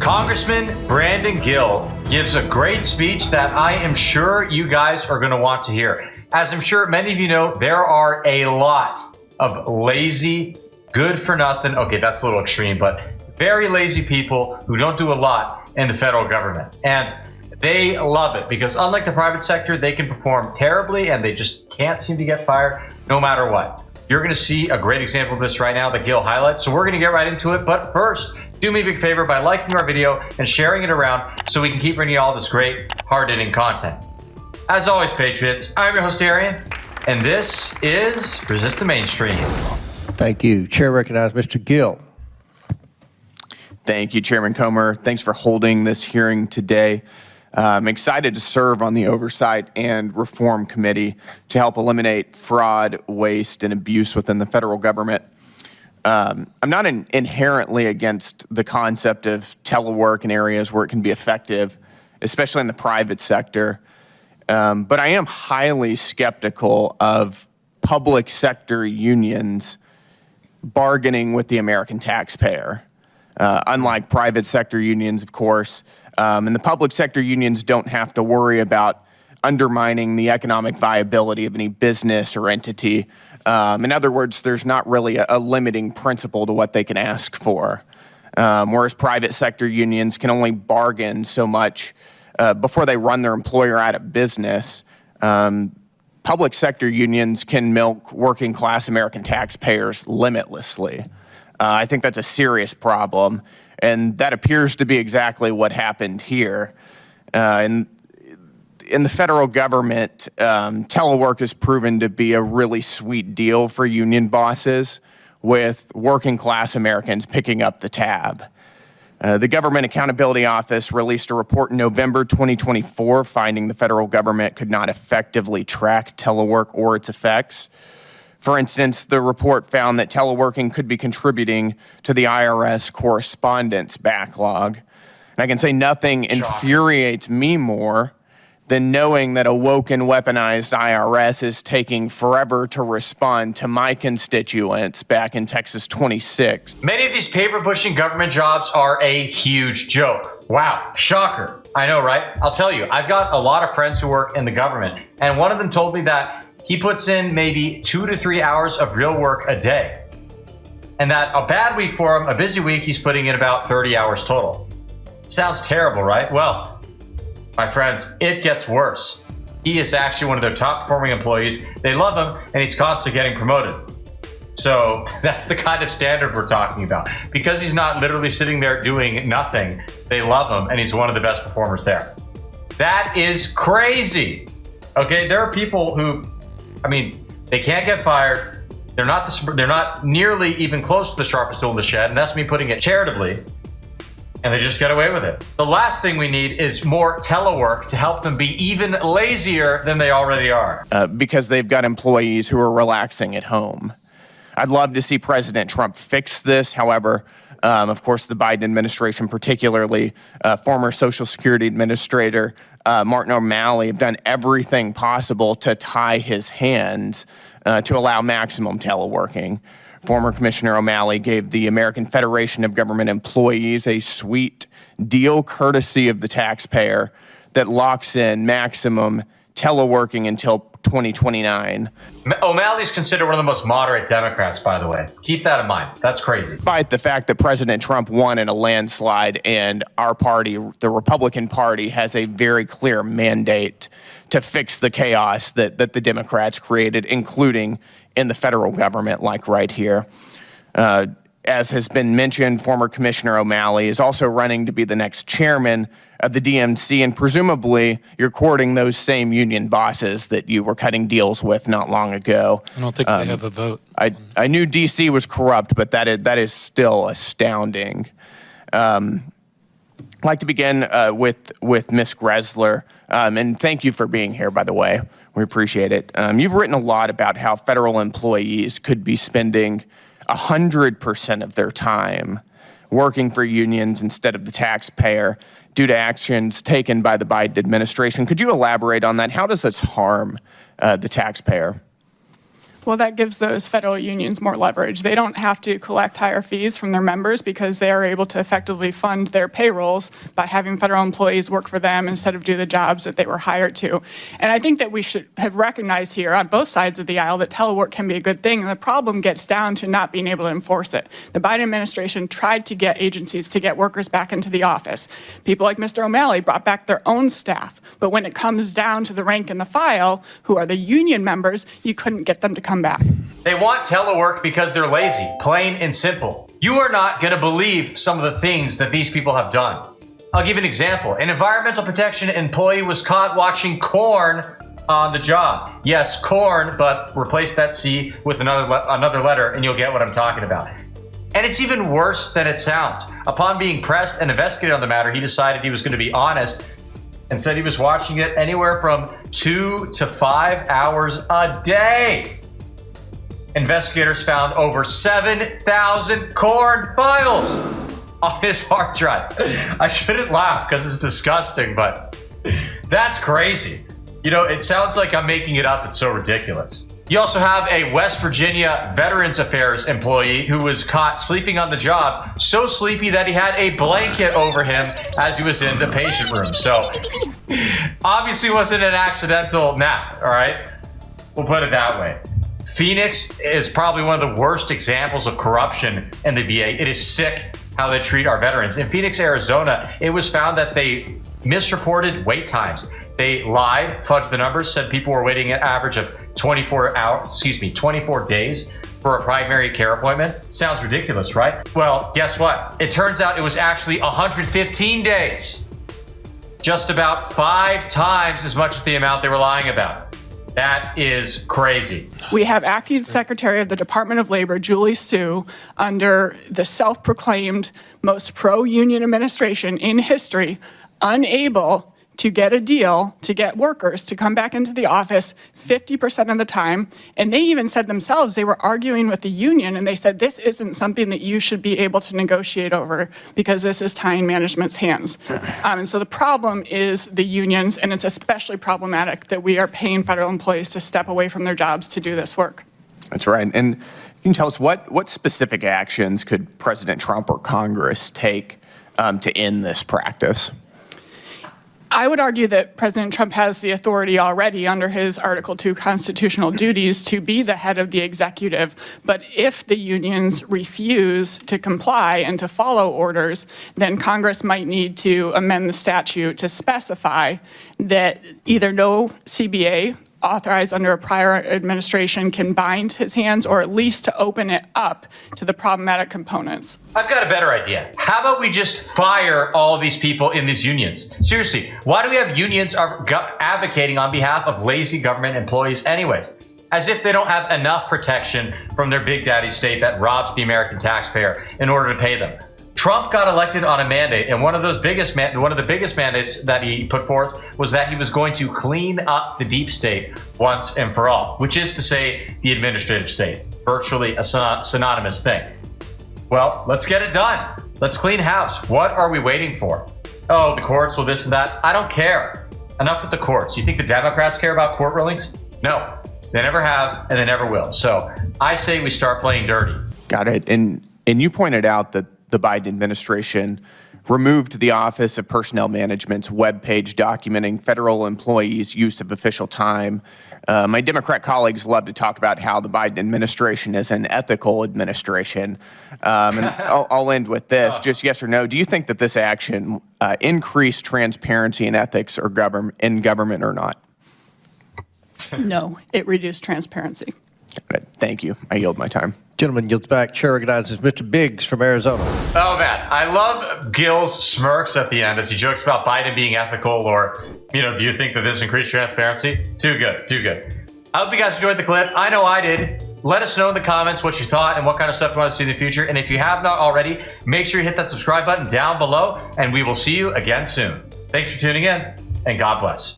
Congressman Brandon Gill gives a great speech that I am sure you guys are going to want to hear. As I'm sure many of you know, there are a lot of lazy, good for nothing, okay, that's a little extreme, but very lazy people who don't do a lot in the federal government. And they love it because unlike the private sector, they can perform terribly and they just can't seem to get fired no matter what. You're going to see a great example of this right now that Gill highlights. So we're going to get right into it. But first, do me a big favor by liking our video and sharing it around so we can keep bringing you all this great, hard-hitting content. As always, Patriots, I'm your host, Arian, and this is Resist the Mainstream. Thank you. Chair recognizes Mr. Gill. Thank you, Chairman Comer. Thanks for holding this hearing today. I'm excited to serve on the Oversight and Reform Committee to help eliminate fraud, waste, and abuse within the federal government. I'm not inherently against the concept of telework in areas where it can be effective, especially in the private sector. But I am highly skeptical of public sector unions bargaining with the American taxpayer. Unlike private sector unions, of course, and the public sector unions don't have to worry about undermining the economic viability of any business or entity. In other words, there's not really a limiting principle to what they can ask for. Whereas private sector unions can only bargain so much before they run their employer out of business. Public sector unions can milk working class American taxpayers limitlessly. I think that's a serious problem, and that appears to be exactly what happened here. In the federal government, telework has proven to be a really sweet deal for union bosses, with working class Americans picking up the tab. The Government Accountability Office released a report in November 2024 finding the federal government could not effectively track telework or its effects. For instance, the report found that teleworking could be contributing to the IRS correspondence backlog. And I can say nothing infuriates me more than knowing that a woke and weaponized IRS is taking forever to respond to my constituents back in Texas 26. Many of these paper-pushing government jobs are a huge joke. Wow, shocker. I know, right? I'll tell you, I've got a lot of friends who work in the government, and one of them told me that he puts in maybe 2 to 3 hours of real work a day. And that a bad week for him, a busy week, he's putting in about 30 hours total. Sounds terrible, right? Well, my friends, it gets worse. He is actually one of their top performing employees. They love him, and he's constantly getting promoted. So that's the kind of standard we're talking about. Because he's not literally sitting there doing nothing, they love him, and he's one of the best performers there. That is crazy. Okay, there are people who, they can't get fired. They're not nearly even close to the sharpest tool in the shed, and that's me putting it charitably. And they just get away with it. The last thing we need is more telework to help them be even lazier than they already are. Because they've got employees who are relaxing at home. I'd love to see President Trump fix this. However, of course, the Biden administration, particularly former Social Security Administrator Martin O'Malley, have done everything possible to tie his hands to allow maximum teleworking. Former Commissioner O'Malley gave the American Federation of Government Employees a sweet deal courtesy of the taxpayer that locks in maximum teleworking until 2029. O'Malley's considered one of the most moderate Democrats, by the way. Keep that in mind. That's crazy. Despite the fact that President Trump won in a landslide and our party, the Republican Party, has a very clear mandate to fix the chaos that the Democrats created, including in the federal government, like right here. As has been mentioned, former Commissioner O'Malley is also running to be the next chairman of the DNC, and presumably you're courting those same union bosses that you were cutting deals with not long ago. I don't think they have a vote. I knew DC was corrupt, but that is still astounding. I'd like to begin with Ms. Gressler, and thank you for being here, by the way. We appreciate it. You've written a lot about how federal employees could be spending 100% of their time working for unions instead of the taxpayer due to actions taken by the Biden administration. Could you elaborate on that? How does this harm the taxpayer? Well, that gives those federal unions more leverage. They don't have to collect higher fees from their members because they are able to effectively fund their payrolls by having federal employees work for them instead of do the jobs that they were hired to. And I think that we should have recognized here on both sides of the aisle that telework can be a good thing, and the problem gets down to not being able to enforce it. The Biden administration tried to get agencies to get workers back into the office. People like Mr. O'Malley brought back their own staff, but when it comes down to the rank and the file, who are the union members, you couldn't get them to come back. They want telework because they're lazy, plain and simple. You are not going to believe some of the things that these people have done. I'll give you an example. An environmental protection employee was caught watching corn on the job. Yes, corn, but replace that C with another letter and you'll get what I'm talking about. And it's even worse than it sounds. Upon being pressed and investigated on the matter, he decided he was going to be honest and said he was watching it anywhere from 2 to 5 hours a day. Investigators found over 7,000 corn files on his hard drive. I shouldn't laugh because it's disgusting, but that's crazy. You know, it sounds like I'm making it up. It's so ridiculous. You also have a West Virginia Veterans Affairs employee who was caught sleeping on the job, so sleepy that he had a blanket over him as he was in the patient room. So obviously wasn't an accidental nap, all right? We'll put it that way. Phoenix is probably one of the worst examples of corruption in the VA. It is sick how they treat our veterans. In Phoenix, Arizona, it was found that they misreported wait times. They lied, fudged the numbers, said people were waiting an average of 24 days for a primary care appointment. Sounds ridiculous, right? Well, guess what? It turns out it was actually 115 days. Just about 5 times as much as the amount they were lying about. That is crazy. We have Acting Secretary of the Department of Labor, Julie Su, under the self-proclaimed most pro-union administration in history, unable to get a deal to get workers to come back into the office 50% of the time. And they even said themselves, they were arguing with the union, and they said, this isn't something that you should be able to negotiate over because this is tying management's hands. And so the problem is the unions, and it's especially problematic that we are paying federal employees to step away from their jobs to do this work. That's right. And can you tell us what specific actions could President Trump or Congress take to end this practice? I would argue that President Trump has the authority already under his Article 2 constitutional duties to be the head of the executive. But if the unions refuse to comply and to follow orders, then Congress might need to amend the statute to specify that either no CBA authorized under a prior administration can bind his hands, or at least to open it up to the problematic components. I've got a better idea. How about we just fire all of these people in these unions? Seriously, why do we have unions advocating on behalf of lazy government employees anyway? As if they don't have enough protection from their big daddy state that robs the American taxpayer in order to pay them. Trump got elected on a mandate, and one of the biggest mandates that he put forth was that he was going to clean up the deep state once and for all, which is to say the administrative state, virtually a synonymous thing. Well, let's get it done. Let's clean house. What are we waiting for? Oh, the courts, well, this and that. I don't care. Enough with the courts. You think the Democrats care about court rulings? No, they never have, and they never will. So I say we start playing dirty. Got it. And you pointed out that the Biden administration removed the Office of Personnel Management's webpage documenting federal employees' use of official time. My Democrat colleagues love to talk about how the Biden administration is an ethical administration. And I'll end with this, just yes or no. Do you think that this action increased transparency and ethics in government or not? No, it reduced transparency. Thank you. I yield my time. Gentleman yields back. Chair recognizes Mr. Biggs from Arizona. Oh, man. I love Gill's smirks at the end as he jokes about Biden being ethical, or, do you think that this increased transparency? Too good. Too good. I hope you guys enjoyed the clip. I know I did. Let us know in the comments what you thought and what kind of stuff you want to see in the future. And if you have not already, make sure you hit that subscribe button down below, and we will see you again soon. Thanks for tuning in, and God bless.